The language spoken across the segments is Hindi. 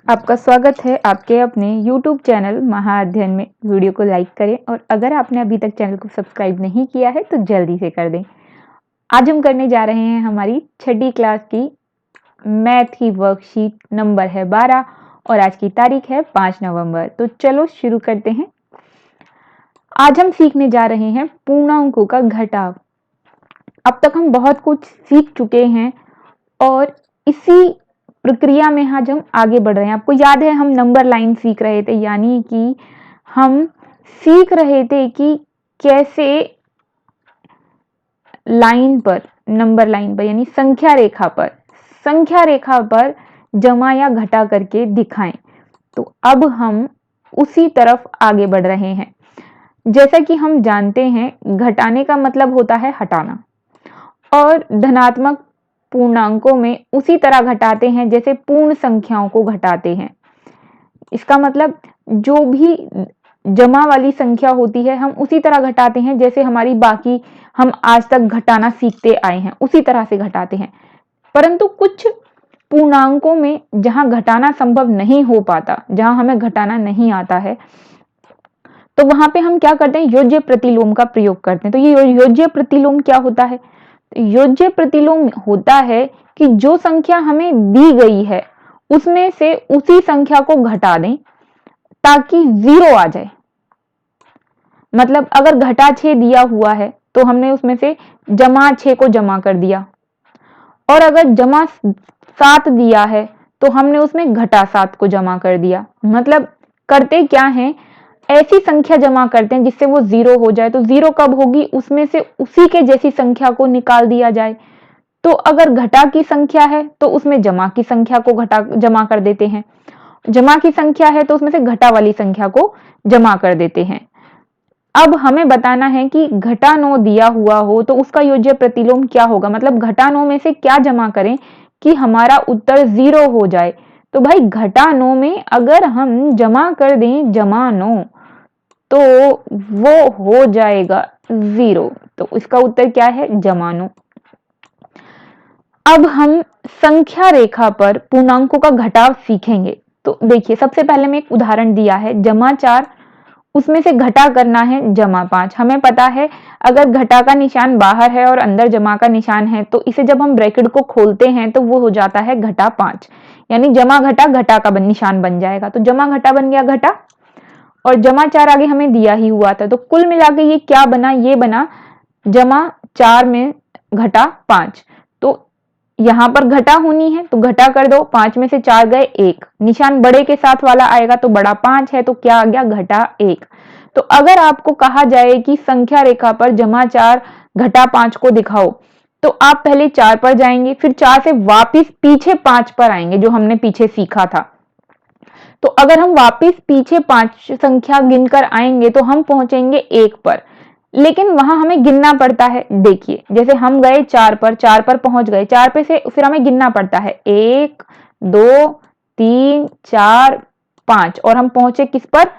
आपका स्वागत है आपके अपने YouTube चैनल महाअध्ययन में। वीडियो को लाइक करें और अगर आपने अभी तक चैनल को सब्सक्राइब नहीं किया है तो जल्दी से कर दें। आज हम करने जा रहे हैं हमारी छठी क्लास की मैथ की वर्कशीट। नंबर है 12 और आज की तारीख है 5 नवंबर। तो चलो शुरू करते हैं। आज हम सीखने जा रहे हैं पूर्णांकों का घटाव। अब तक हम बहुत कुछ सीख चुके हैं और इसी प्रक्रिया में आज हम आगे बढ़ रहे हैं। आपको याद है हम नंबर लाइन सीख रहे थे, यानी कि हम सीख रहे थे कि कैसे लाइन पर, नंबर लाइन पर यानी संख्या रेखा पर जमा या घटा करके दिखाएं। तो अब हम उसी तरफ आगे बढ़ रहे हैं। जैसा कि हम जानते हैं घटाने का मतलब होता है हटाना, और धनात्मक पूर्णांकों में उसी तरह घटाते हैं जैसे पूर्ण संख्याओं को घटाते हैं। इसका मतलब जो भी जमा वाली संख्या होती है हम उसी तरह घटाते हैं जैसे हमारी बाकी हम आज तक घटाना सीखते आए हैं, उसी तरह से घटाते हैं। परंतु कुछ पूर्णांकों में जहां घटाना संभव नहीं हो पाता, जहां हमें घटाना नहीं आता है, तो वहां पे हम क्या करते हैं, योज्य प्रतिलोम का प्रयोग करते हैं। तो ये योज्य प्रतिलोम क्या होता है? योज्य प्रतिलोम होता है कि जो संख्या हमें दी गई है उसमें से उसी संख्या को घटा दें ताकि 0 आ जाए। मतलब अगर घटा 6 दिया हुआ है तो हमने उसमें से जमा 6 को जमा कर दिया, और अगर जमा 7 दिया है तो हमने उसमें घटा 7 को जमा कर दिया। मतलब करते क्या है, ऐसी संख्या जमा करते हैं जिससे वो 0 हो जाए। तो 0 कब होगी, उसमें से उसी के जैसी संख्या को निकाल दिया जाए। तो अगर घटा की संख्या है तो उसमें जमा की संख्या को घटा जमा कर देते हैं, जमा की संख्या है तो उसमें से घटा वाली संख्या को जमा कर देते हैं। अब हमें बताना है कि घटा 9 दिया हुआ हो तो उसका योज्य प्रतिलोम क्या होगा। मतलब घटा 9 में से क्या जमा करें कि हमारा उत्तर 0 हो जाए। तो भाई घटा 9 में अगर हम जमा कर दें जमा 9 तो वो हो जाएगा 0। तो इसका उत्तर क्या है, जमा 9। अब हम संख्या रेखा पर पूर्णांकों का घटाव सीखेंगे। तो देखिए सबसे पहले मैं एक उदाहरण दिया है, जमा 4, उसमें से घटा करना है जमा 5। हमें पता है अगर घटा का निशान बाहर है और अंदर जमा का निशान है तो इसे जब हम ब्रैकेट को खोलते हैं तो वो हो जाता है घटा 5, यानी जमा घटा घटा का निशान बन जाएगा। तो जमा घटा बन गया घटा, और जमा 4 आगे हमें दिया ही हुआ था। तो कुल मिला के ये क्या बना, ये बना जमा 4 में घटा 5। तो यहां पर घटा होनी है तो घटा कर दो, 5 में से 4 गए 1, निशान बड़े के साथ वाला आएगा तो बड़ा 5 है, तो क्या आ गया, घटा 1। तो अगर आपको कहा जाए कि संख्या रेखा पर जमा 4 घटा 5 को दिखाओ, तो आप पहले 4 पर जाएंगे, फिर 4 से वापिस पीछे 5 पर आएंगे जो हमने पीछे सीखा था। तो अगर हम वापिस पीछे 5 संख्या गिनकर आएंगे तो हम पहुंचेंगे 1 पर, लेकिन वहां हमें गिनना पड़ता है। देखिए जैसे हम गए 4 पर पहुंच गए, 4 पे से फिर हमें गिनना पड़ता है 1 2 3 4 5, और हम पहुंचे किस पर,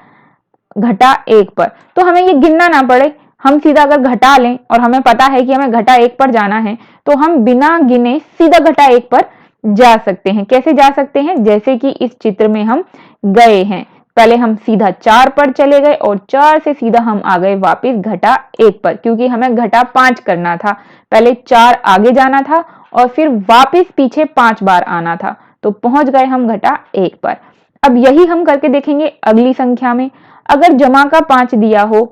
घटा 1 पर। तो हमें ये गिनना ना पड़े, हम सीधा अगर घटा लें और हमें पता है कि हमें घटा 1 पर जाना है तो हम बिना गिने सीधा घटा 1 पर जा सकते हैं। कैसे जा सकते हैं, जैसे कि इस चित्र में हम गए हैं, पहले हम सीधा 4 पर चले गए और 4 से सीधा हम आ गए वापिस घटा 1 पर, क्योंकि हमें घटा 5 करना था। पहले 4 आगे जाना था और फिर वापिस पीछे 5 बार आना था, तो पहुंच गए हम घटा 1 पर। अब यही हम करके देखेंगे अगली संख्या में। अगर जमा का 5 दिया हो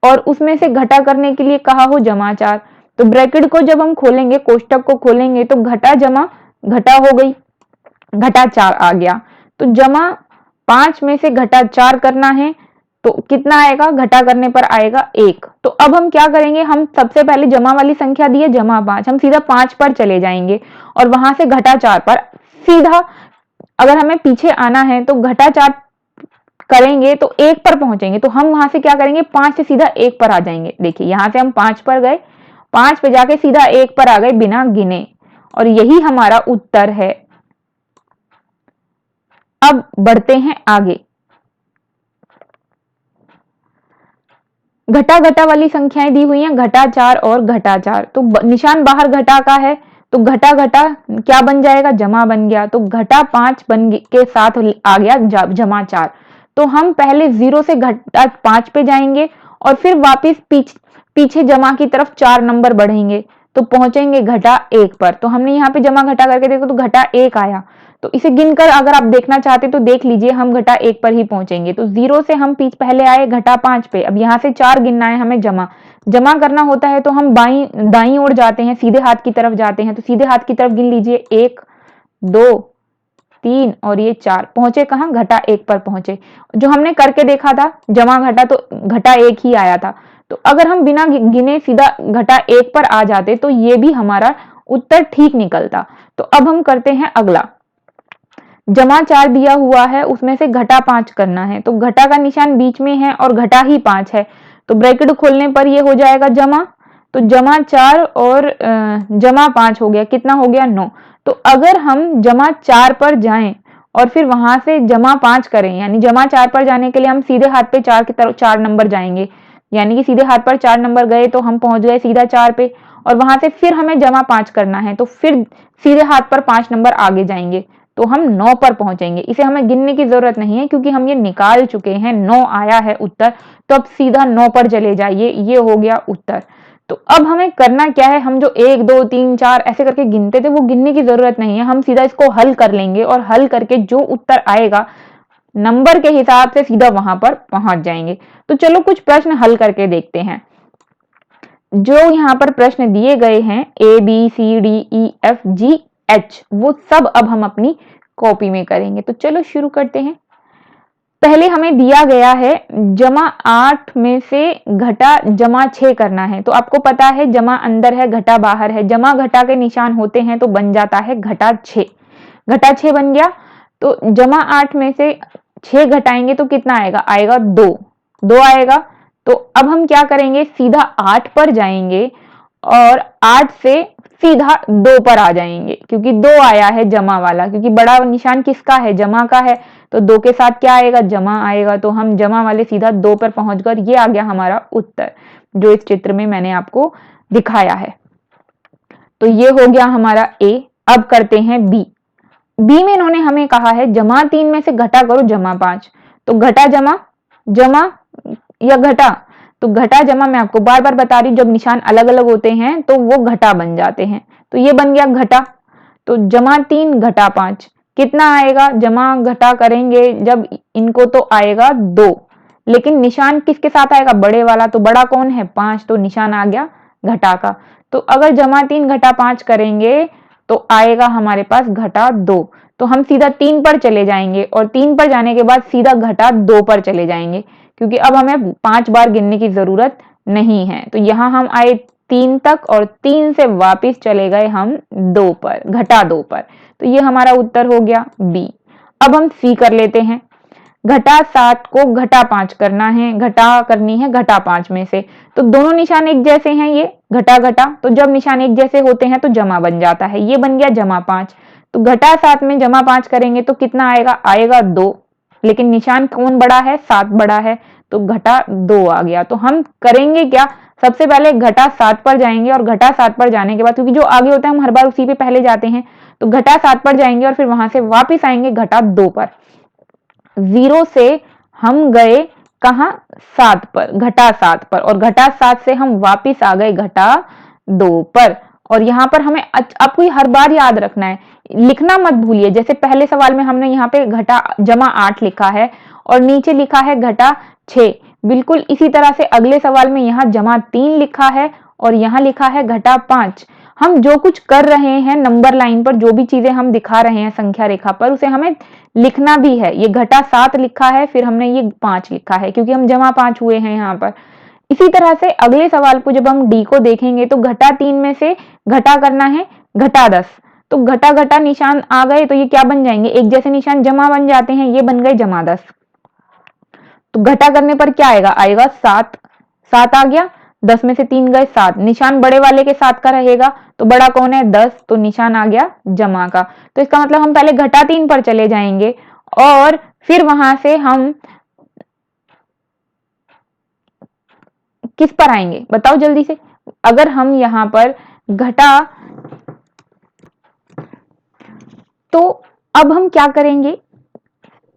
और उसमें से घटा करने के लिए कहा हो जमा 4, तो ब्रैकेट को जब हम खोलेंगे, कोष्टक को खोलेंगे, तो घटा जमा घटा हो गई, घटा 4 आ गया। तो जमा 5 में से घटा 4 करना है तो कितना आएगा, घटा करने पर आएगा 1। तो अब हम क्या करेंगे, हम सबसे पहले जमा वाली संख्या दी है जमा 5, हम सीधा 5 पर चले जाएंगे और वहां से घटा 4 पर सीधा, अगर हमें पीछे आना है तो घटा 4 करेंगे तो 1 पर पहुंचेंगे। तो हम वहां से क्या करेंगे, 5 से सीधा 1 पर आ जाएंगे। देखिए यहां से हम 5 पर गए, 5 पे जाके सीधा 1 पर आ गए बिना गिने, और यही हमारा उत्तर है। अब बढ़ते हैं आगे। घटा घटा वाली संख्याएं दी हुई हैं, घटा 4 और घटा 4। तो निशान बाहर घटा का है तो घटा घटा क्या बन जाएगा, जमा बन गया। तो घटा 5 के साथ आ गया जमा 4। तो हम पहले 0 से घटा 5 पे जाएंगे और फिर वापस पीछे जमा की तरफ 4 नंबर बढ़ेंगे तो पहुंचेंगे घटा 1 पर। तो हमने यहाँ पे जमा घटा करके देखो तो घटा 1 आया। तो इसे गिनकर अगर आप देखना चाहते तो देख लीजिए, हम घटा 1 पर ही पहुंचेंगे। तो 0 से हम पहले आए घटा 5 पे, अब यहाँ से 4 गिनना है हमें, जमा करना होता है तो हम दाई ओर जाते हैं, सीधे हाथ की तरफ जाते हैं। तो सीधे हाथ की तरफ गिन लीजिए, 1 2 3 और ये 4। पहुंचे कहाँ, घटा 1 पर पहुंचे। जो हमने करके देखा था जमा घटा तो घटा 1 ही आया था। तो अगर हम बिना गिने सीधा घटा 1 पर आ जाते तो ये भी हमारा उत्तर ठीक निकलता। तो अब हम करते हैं अगला। जमा 4 दिया हुआ है, उसमें से घटा 5 करना है। तो घटा का निशान बीच में है और घटा ही 5 है, तो ब्रैकेट खोलने पर ये हो जाएगा जमा। तो जमा 4 और जमा 5 हो गया, कितना हो गया, 9। तो अगर हम जमा 4 पर जाएं और फिर वहां से जमा 5 करें, यानी जमा 4 पर जाने के लिए हम सीधे हाथ पे 4 की तरफ 4 नंबर जाएंगे, यानी कि सीधे हाथ पर 4 नंबर गए तो हम पहुंच गए सीधा 4 पे। और वहां से फिर हमें जमा 5 करना है तो फिर सीधे हाथ पर 5 नंबर आगे जाएंगे तो हम 9 पर पहुंचेंगे। इसे हमें गिनने की जरूरत नहीं है क्योंकि हम ये निकाल चुके हैं, 9 आया है उत्तर। तो अब सीधा 9 पर चले जाइए, ये हो गया उत्तर। तो अब हमें करना क्या है, हम जो 1 2 3 4 ऐसे करके गिनते थे वो गिनने की जरूरत नहीं है, हम सीधा इसको हल कर लेंगे और हल करके जो उत्तर आएगा नंबर के हिसाब से सीधा वहां पर पहुंच जाएंगे। तो चलो कुछ प्रश्न हल करके देखते हैं। जो यहाँ पर प्रश्न दिए गए हैं ABCDEFGH, वो सब अब हम अपनी कॉपी में करेंगे। तो चलो शुरू करते हैं। पहले हमें दिया गया है जमा 8 में से घटा जमा 6 करना है। तो आपको पता है जमा अंदर है घटा बाहर है, जमा घटा के निशान होते हैं तो बन जाता है घटा 6। घटा 6 बन गया। तो जमा 8 में से 6 घटाएंगे तो कितना आएगा, आएगा 2 आएगा। तो अब हम क्या करेंगे, सीधा 8 पर जाएंगे और 8 से सीधा 2 पर आ जाएंगे क्योंकि 2 आया है जमा वाला, क्योंकि बड़ा निशान किसका है, जमा का है। तो 2 के साथ क्या आएगा, जमा आएगा। तो हम जमा वाले सीधा 2 पर पहुंच गए। ये आ गया हमारा उत्तर जो इस चित्र में मैंने आपको दिखाया है। तो ये हो गया हमारा ए। अब करते हैं बी। बी में इन्होंने हमें कहा है जमा 3 में से घटा करो जमा 5। तो घटा जमा, जमा या घटा, तो घटा जमा मैं आपको बार बार बता रही हूं, जब निशान अलग अलग होते हैं तो वो घटा बन जाते हैं। तो ये बन गया घटा। तो जमा 3 घटा 5 कितना आएगा, जमा घटा करेंगे जब इनको तो आएगा 2, लेकिन निशान किसके साथ आएगा, बड़े वाला। तो बड़ा कौन है, 5, तो निशान आ गया घटा का। तो अगर जमा 3 घटा 5 करेंगे तो आएगा हमारे पास घटा 2। तो हम सीधा 3 पर चले जाएंगे और 3 पर जाने के बाद सीधा घटा 2 पर चले जाएंगे क्योंकि अब हमें 5 बार गिनने की जरूरत नहीं है। तो यहां हम आए 3 तक और 3 से वापस चले गए हम 2 पर, घटा 2 पर। तो ये हमारा उत्तर हो गया बी। अब हम सी कर लेते हैं। घटा 7 को घटा 5 करना है, घटा करनी है घटा 5 में से। तो दोनों निशान एक जैसे हैं, ये घटा घटा, तो जब निशान एक जैसे होते हैं तो जमा बन जाता है। ये बन गया जमा 5। तो घटा 7 में जमा 5 करेंगे तो कितना आएगा, आएगा 2, लेकिन निशान कौन बड़ा है, 7 बड़ा है, तो घटा 2 आ गया। तो हम करेंगे क्या, सबसे पहले घटा 7 पर जाएंगे और घटा 7 पर जाने के बाद, क्योंकि जो आगे होता है हम हर बार उसी पे पहले जाते हैं, तो घटा 7 पर जाएंगे और फिर वहां से वापिस आएंगे घटा 2 पर। 0 से हम गए कहा, 7 पर, घटा 7 पर, और घटा 7 से हम वापिस आ गए घटा 2 पर। और यहाँ पर हमें आपको हर बार याद रखना है, लिखना मत भूलिए। जैसे पहले सवाल में हमने यहाँ पे घटा जमा 8 लिखा है और नीचे लिखा है घटा 6, बिल्कुल इसी तरह से अगले सवाल में यहाँ जमा 3 लिखा है और यहाँ लिखा है घटा 5। हम जो कुछ कर रहे हैं नंबर लाइन पर, जो भी चीजें हम दिखा रहे हैं संख्या रेखा पर, उसे हमें लिखना भी है। ये घटा 7 लिखा है, फिर हमने ये 5 लिखा है क्योंकि हम जमा 5 हुए हैं यहाँ पर। इसी तरह से अगले सवाल को जब हम डी को देखेंगे तो घटा 3 में से घटा करना है घटा 10। तो घटा घटा निशान आ गए तो ये क्या बन जाएंगे, एक जैसे निशान जमा बन जाते हैं, ये बन गए जमा 10। तो घटा करने पर क्या आएगा, आएगा 7, 7 आ गया। 10 में से 3 गए 7, निशान बड़े वाले के साथ का रहेगा, तो बड़ा कौन है 10, तो निशान आ गया जमा का। तो इसका मतलब हम पहले घटा 3 पर चले जाएंगे और फिर वहां से हम किस पर आएंगे, बताओ जल्दी से। अगर हम यहाँ पर घटा तो अब हम क्या करेंगे,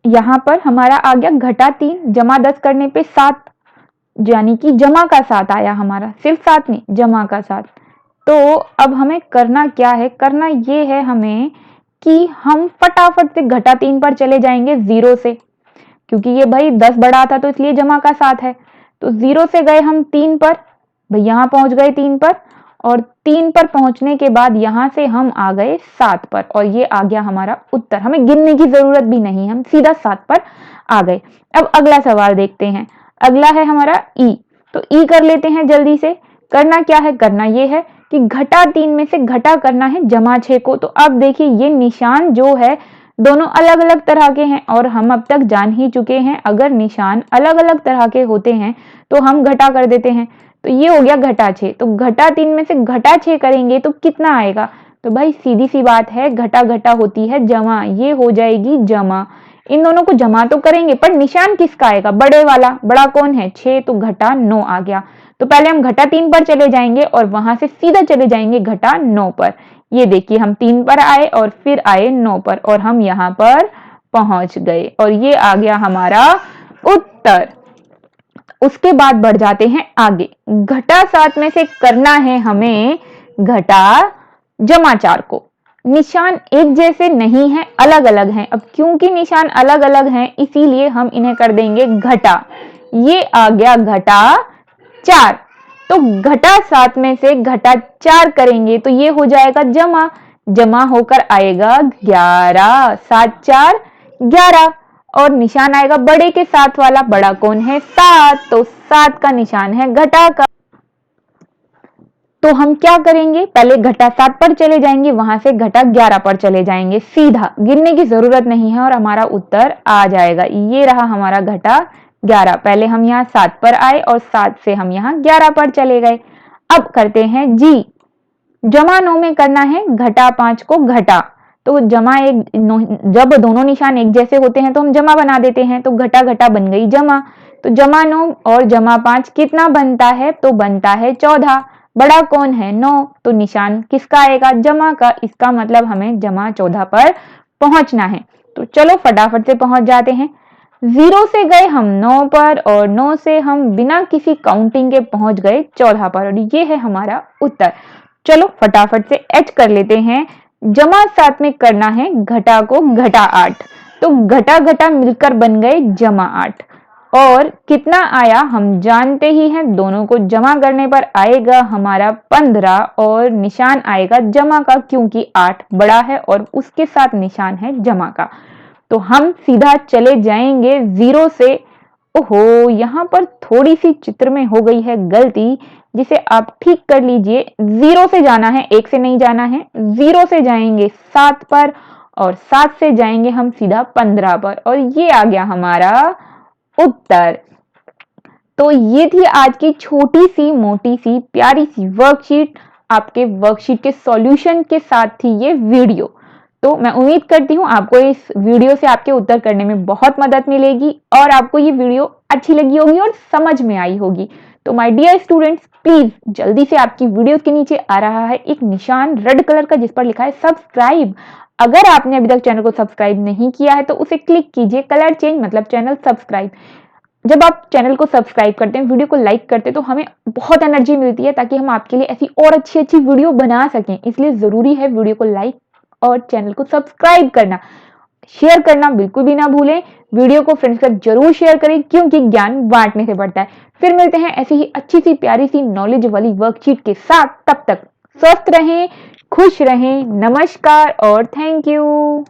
यहाँ पर हमारा आ गया घटा 3 जमा 10 करने पे 7, यानी कि जमा का 7 आया हमारा, सिर्फ 7 नहीं, जमा का 7। तो अब हमें करना क्या है, करना ये है हमें कि हम फटाफट से घटा 3 पर चले जाएंगे 0 से, क्योंकि ये भाई 10 बड़ा था तो इसलिए जमा का 7 है। तो 0 से गए हम 3 पर, भाई यहाँ पहुंच गए 3 पर, और 3 पर पहुंचने के बाद यहाँ से हम आ गए 7 पर, और ये आ गया हमारा उत्तर। हमें गिनने की जरूरत भी नहीं, हम सीधा 7 पर आ गए। अब अगला सवाल देखते हैं, अगला है हमारा ई। तो ई कर लेते हैं जल्दी से। करना क्या है, करना ये है कि घटा 3 में से घटा करना है जमा 6 को। तो अब देखिए ये निशान जो है दोनों अलग अलग तरह के हैं, और हम अब तक जान ही चुके हैं अगर निशान अलग अलग तरह के होते हैं तो हम घटा कर देते हैं। तो ये हो गया घटा 6। तो घटा 3 में से घटा 6 करेंगे तो कितना आएगा, तो भाई सीधी सी बात है, घटा घटा होती है जमा, ये हो जाएगी जमा। इन दोनों को जमा तो करेंगे पर निशान किसका आएगा, बड़े वाला। बड़ा कौन है, 6, तो घटा 9 आ गया। तो पहले हम घटा 3 पर चले जाएंगे और वहां से सीधा चले जाएंगे घटा 9 पर। ये देखिए हम 3 पर आए और फिर आए 9 पर, और हम यहाँ पर पहुंच गए, और ये आ गया हमारा उत्तर। उसके बाद बढ़ जाते हैं आगे। घटा 7 में से करना है हमें घटा जमा 4 को। निशान एक जैसे नहीं है, अलग अलग हैं। अब क्योंकि निशान अलग अलग हैं इसीलिए हम इन्हें कर देंगे घटा। ये आ गया घटा 4। तो घटा 7 में से घटा 4 करेंगे तो ये हो जाएगा जमा, जमा होकर आएगा 11, 7 4 11, और निशान आएगा बड़े के साथ वाला। बड़ा कौन है, 7, तो 7 का निशान है घटा का। तो हम क्या करेंगे, पहले घटा 7 पर चले जाएंगे, वहां से घटा 11 पर चले जाएंगे, सीधा, गिनने की जरूरत नहीं है, और हमारा उत्तर आ जाएगा। ये रहा हमारा घटा 11। पहले हम यहाँ 7 पर आए और 7 से हम यहाँ 11 पर चले गए। अब करते हैं जी। जमा 9 में करना है घटा 5 को घटा। तो जमा एक, जब दोनों निशान एक जैसे होते हैं तो हम जमा बना देते हैं, तो घटा घटा बन गई जमा। तो जमा 9 और जमा 5 कितना बनता है, तो बनता है 14। बड़ा कौन है, 9, तो निशान किसका आएगा, जमा का। इसका मतलब हमें जमा 14 पर पहुंचना है। तो चलो फटाफट से पहुंच जाते हैं। 0 से गए हम 9 पर, और 9 से हम बिना किसी काउंटिंग के पहुंच गए 14 पर, और ये है हमारा उत्तर। चलो फटाफट से एच कर लेते हैं। जमा 7 में करना है घटा को घटा 8। तो घटा घटा मिलकर बन गए जमा 8, और कितना आया हम जानते ही हैं, दोनों को जमा करने पर आएगा हमारा 15, और निशान आएगा जमा का, क्योंकि 8 बड़ा है और उसके साथ निशान है जमा का। तो हम सीधा चले जाएंगे 0 से। ओहो, यहाँ पर थोड़ी सी चित्र में हो गई है गलती, जिसे आप ठीक कर लीजिए। 0 से जाना है, 1 से नहीं जाना है। 0 से जाएंगे 7 पर, और 7 से जाएंगे हम सीधा 15 पर, और ये आ गया हमारा उत्तर। तो ये थी आज की छोटी सी मोटी सी प्यारी सी वर्कशीट। आपके वर्कशीट के सॉल्यूशन के साथ थी ये वीडियो। तो मैं उम्मीद करती हूँ आपको इस वीडियो से आपके उत्तर करने में बहुत मदद मिलेगी, और आपको ये वीडियो अच्छी लगी होगी और समझ में आई होगी। तो माय डियर स्टूडेंट्स, प्लीज जल्दी से आपकी वीडियो के नीचे आ रहा है एक निशान रेड कलर का जिस पर लिखा है सब्सक्राइब। अगर आपने अभी तक चैनल को सब्सक्राइब नहीं किया है तो उसे क्लिक कीजिए, कलर चेंज मतलब चैनल सब्सक्राइब। जब आप चैनल को सब्सक्राइब करते हैं, वीडियो को लाइक करते हैं, तो हमें बहुत एनर्जी मिलती है ताकि हम आपके लिए ऐसी और अच्छी अच्छी वीडियो बना सकें। इसलिए जरूरी है वीडियो को लाइक और चैनल को सब्सक्राइब करना। शेयर करना बिल्कुल भी ना भूलें। वीडियो को फ्रेंड्स के साथ जरूर शेयर करें, क्योंकि ज्ञान बांटने से बढ़ता है। फिर मिलते हैं ऐसी ही अच्छी सी प्यारी सी नॉलेज वाली वर्कशीट के साथ। तब तक स्वस्थ रहें, खुश रहें। नमस्कार और थैंक यू।